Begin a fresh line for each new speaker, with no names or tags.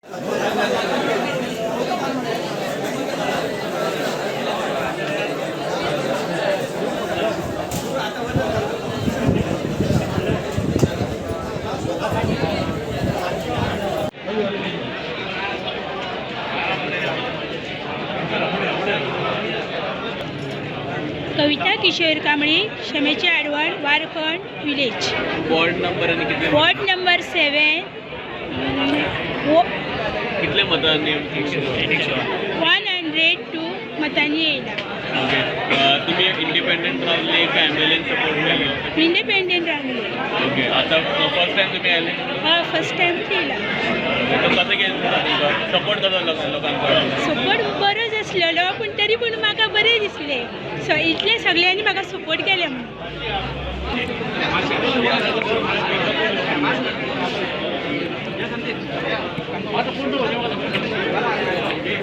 कविता किशोर कांबळे, शमेची आडवण, Warkhand village.
Ward number आणि किती
वॉर्ड नंबर 7.
कितले मतांनी
102 मतांनी येयला.
ओके. तुम्ही इंडिपेंडंट रावले का ॲम्ब्युलन्स सपोर्ट केलो?
इंडिपेंडेंट रावले.
ओके. आता फर्स्ट टाइम तुम्ही आले?
फर्स्ट टाइम केला.
तर कसं केलं सपोर्ट करता लोकांकडे?
सपोर्ट बरोच आसलेलो पूण तरी पूण म्हाका बरें दिसलें. इतले सगळ्यांनी म्हाका सपोर्ट केले म्हणून.
ओके.